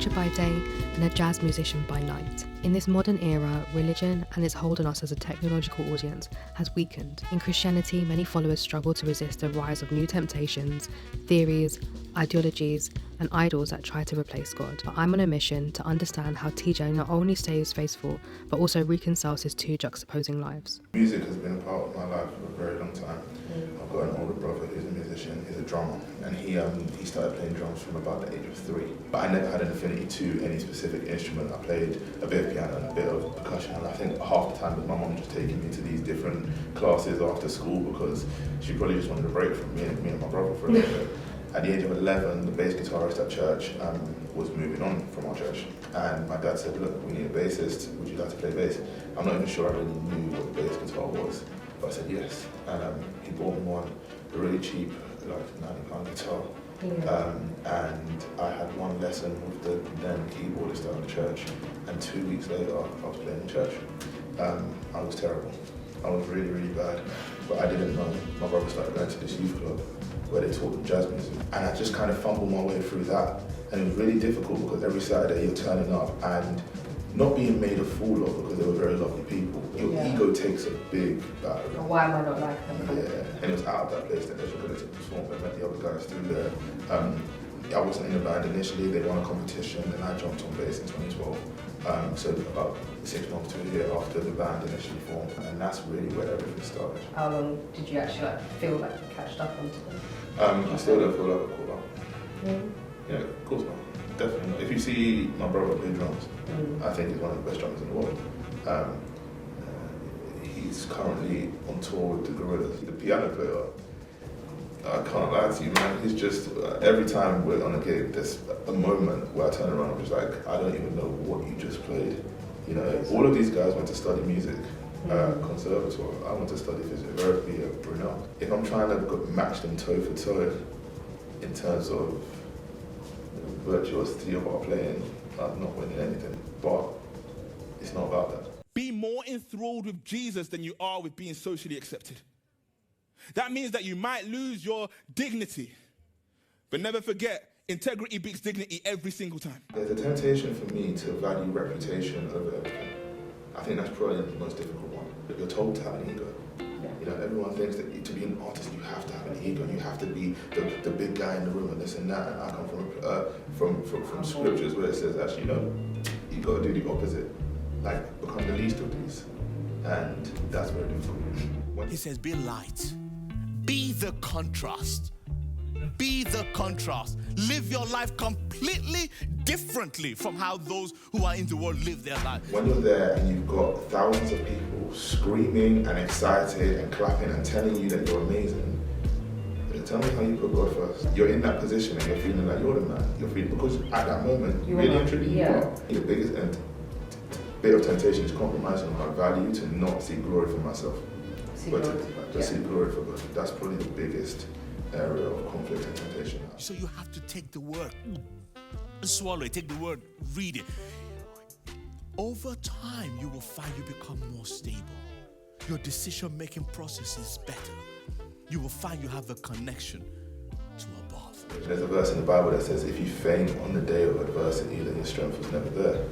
preacher by day and a jazz musician by night. In this modern era, religion and its hold on us as a technological audience has weakened. In Christianity, many followers struggle to resist the rise of new temptations, theories, ideologies, and idols that try to replace God. But I'm on a mission to understand how TJ not only stays faithful, but also reconciles his two juxtaposing lives. Music has been a part of my life for a very long time. I've got an older brother who's a musician, he's a drummer, and he started playing drums from about the age of 3. But I never had an affinity to any specific instrument. I played a bit of piano and a bit of percussion, and I think half the time was my mum just taking me to these different classes after school because she probably just wanted a break from me and my brother for a little bit. At the age of 11, the bass guitarist at church was moving on from our church, and my dad said, look, we need a bassist, would you like to play bass? I'm not even sure I really knew what the bass guitar was, but I said yes, and he bought me one, a really cheap, like £90 guitar, and I had one lesson with the then keyboardist at the church, and 2 weeks later, I was playing in church. I was terrible. I was really, really bad, but I didn't know. My brother started going to this youth club where they taught them jazz music, and I just kind of fumbled my way through that, and it was really difficult because every Saturday you're turning up and not being made a fool of because they were very lovely people. Your ego takes a big battering. Why am I not like them? Yeah, and it was out of that place that they should to perform. I met the other guys through there. I wasn't in the band initially, they won a competition, and I jumped on bass in 2012. So about 6 months to a year after the band initially formed, and that's really where everything started. How long did you actually feel like you catched up onto them? I still don't feel like I caught up. Yeah, of course not. Definitely not. If you see my brother play drums, I think he's one of the best drummers in the world. He's currently on tour with the Gorillas. The piano player, I can't lie to you, man. He's just, every time we're on a gig, there's a moment where I turn around and I'm just like, I don't even know what you just played. You know, all of these guys went to study music, conservatoire. I went to study physiotherapy at Brunel. If I'm trying to match them toe for toe in terms of virtuosity of our playing, I'm not winning anything. But it's not about that. Be more enthralled with Jesus than you are with being socially accepted. That means that you might lose your dignity. But never forget, integrity beats dignity every single time. There's a temptation for me to value reputation over everything. I think that's probably the most difficult one. You're told to have an ego. You know, everyone thinks that to be an artist, you have to have an ego. You have to be the big guy in the room and this and that. And I come from scriptures where it says, actually, no, you got to do the opposite. Like, become the least of these. And that's very difficult. He says, be light. Be the contrast. Be the contrast. Live your life completely differently from how those who are in the world live their life. When you're there and you've got thousands of people screaming and excited and clapping and telling you that you're amazing, tell me how you put God first. You're in that position and you're feeling like you're the man. You're feeling, because at that moment, really and truly, you are. The biggest bit of temptation is compromising on my value to not seek glory for myself, but to seek glory for God. That's probably the biggest area of conflict and temptation. So you have to take the word, swallow it, take the word, read it. Over time, you will find you become more stable. Your decision-making process is better. You will find you have a connection to above. There's a verse in the Bible that says, if you faint on the day of adversity, then your strength was never there.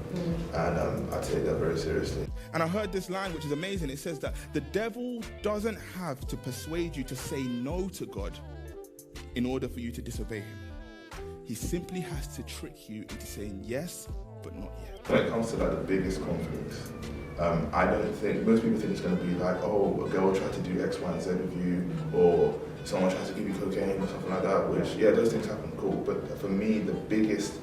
And I take that very seriously. And I heard this line, which is amazing. It says that the devil doesn't have to persuade you to say no to God in order for you to disobey him. He simply has to trick you into saying yes, but not yet. When it comes to like the biggest conflicts, I don't think, most people think it's going to be like, oh, a girl tried to do X, Y, and Z with you, or someone tries to give you cocaine or something like that, which, yeah, those things happen, cool. But for me, the biggest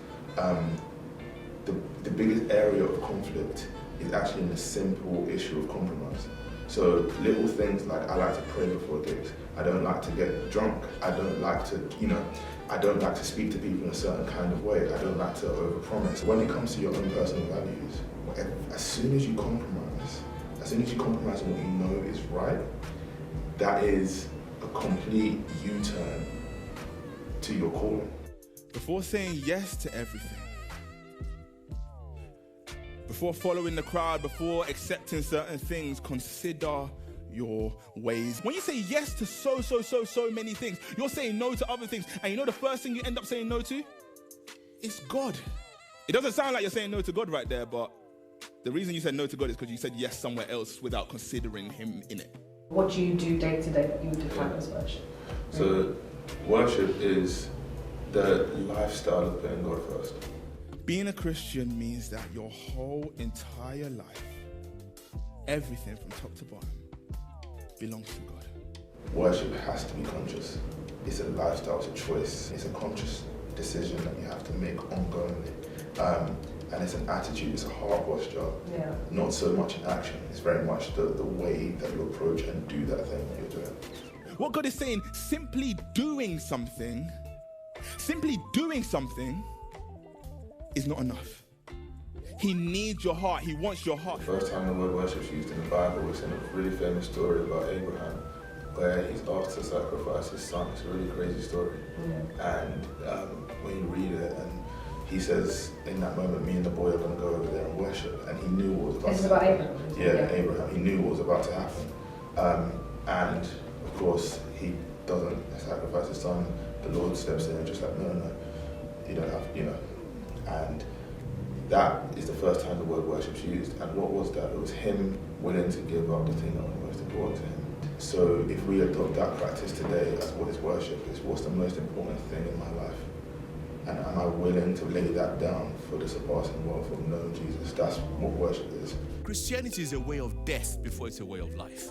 area of conflict is actually in the simple issue of compromise. So little things like, I like to pray before gigs. I don't like to get drunk. I don't like to, I don't like to speak to people in a certain kind of way. I don't like to overpromise. When it comes to your own personal values, as soon as you compromise on what you know is right, that is a complete U-turn to your calling. Before saying yes to everything, before following the crowd, before accepting certain things, consider your ways. When you say yes to so many things, you're saying no to other things. And you know the first thing you end up saying no to? It's God. It doesn't sound like you're saying no to God right there, but the reason you said no to God is because you said yes somewhere else without considering him in it. What do you do day to day that you would define as worship? So worship is the lifestyle of putting God first. Being a Christian means that your whole entire life, everything from top to bottom, belongs to God. Worship has to be conscious. It's a lifestyle, it's a choice, it's a conscious decision that you have to make ongoingly. And it's an attitude, it's a heart posture, not so much an action. It's very much the way that you approach and do that thing that you're doing. What God is saying, simply doing something is not enough. He needs your heart. He wants your heart. The first time the word worship is used in the Bible is in a really famous story about Abraham, where he's asked to sacrifice his son. It's a really crazy story. And when you read it, and he says, in that moment, me and the boy are going to go over there and worship. And he knew what was about to happen. Abraham? Yeah, Abraham. He knew what was about to happen. And of course, he doesn't sacrifice his son. The Lord steps in and just like, no, you don't have, And that is the first time the word worship's used. And what was that? It was him willing to give up the thing that was most important to him. So if we adopt that practice today as what is worship, is what's the most important thing in my life? And am I willing to lay that down for the surpassing wealth of knowing Jesus? That's what worship is. Christianity is a way of death before it's a way of life.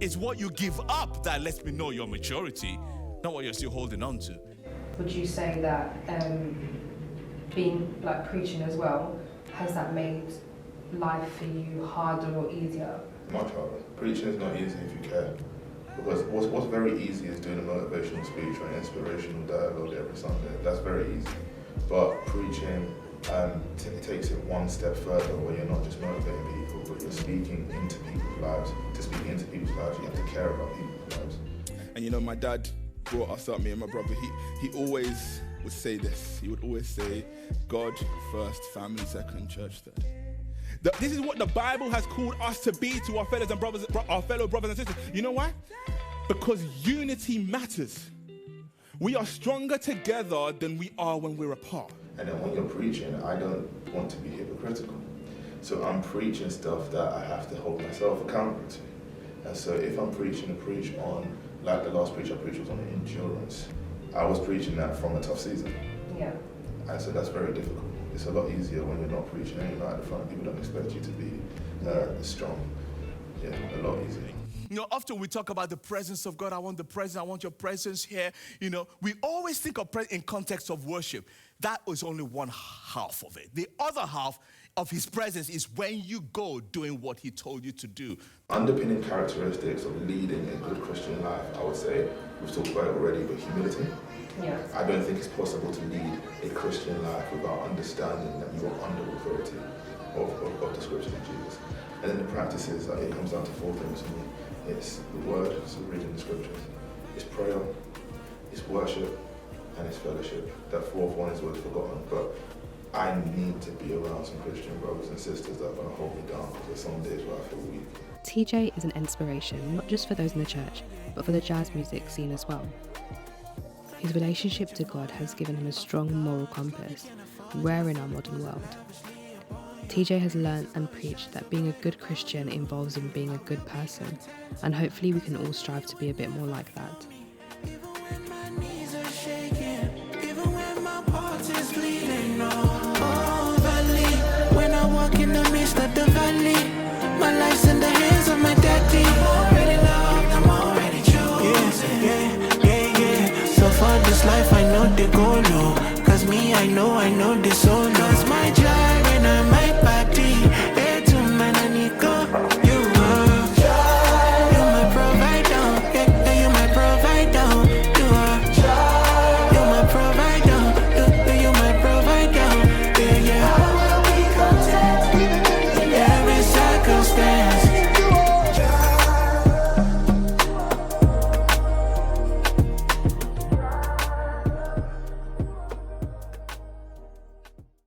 It's what you give up that lets me know your maturity, not what you're still holding on to. Would you say that being like preaching as well, has that made life for you harder or easier? Much harder. Preaching is not easy if you care. Because what's very easy is doing a motivational speech or an inspirational dialogue every Sunday. That's very easy. But preaching it takes it one step further, where you're not just motivating people, but you're speaking into people's lives. To speak into people's lives, you have to care about people's lives. And my dad brought us up, me and my brother. He always would say this. He would always say, God first, family second, church third. This is what the Bible has called us to be to our fellow brothers and sisters. You know why? Because unity matters. We are stronger together than we are when we're apart. And then when you're preaching, I don't want to be hypocritical. So I'm preaching stuff that I have to hold myself accountable to. And so if I'm preaching to preach on, like the last preach I preached was on endurance, I was preaching that from a tough season. Yeah. And so that's very difficult. It's a lot easier when you're not preaching and you're not at the front. People don't expect you to be strong. Yeah, a lot easier. Often we talk about the presence of God. I want the presence. I want your presence here. We always think of in context of worship. That was only one half of it. The other half of his presence is when you go doing what he told you to do. Underpinning characteristics of leading a good Christian life, I would say, we've talked about it already, but humility. Yeah. I don't think it's possible to lead a Christian life without understanding that you are under authority of the scriptures of Jesus. And then the practices, it comes down to four things for me. It's the word, so reading the scriptures. It's prayer, it's worship, and it's fellowship. That fourth one is always forgotten, but I need to be around some Christian brothers and sisters that are going to hold me down, because there's some days where I feel weak. TJ is an inspiration, not just for those in the church, but for the jazz music scene as well. His relationship to God has given him a strong moral compass, rare in our modern world. TJ has learnt and preached that being a good Christian involves in being a good person, and hopefully we can all strive to be a bit more like that. Even when my knees are shaking, even when my heart is bleeding, valley, when I walk in the midst of the valley, my life's in the hands of my daddy. I'm already loved, I'm already chosen. Yeah. So for this life I know the goal, no. Cause me, I know the soul, no.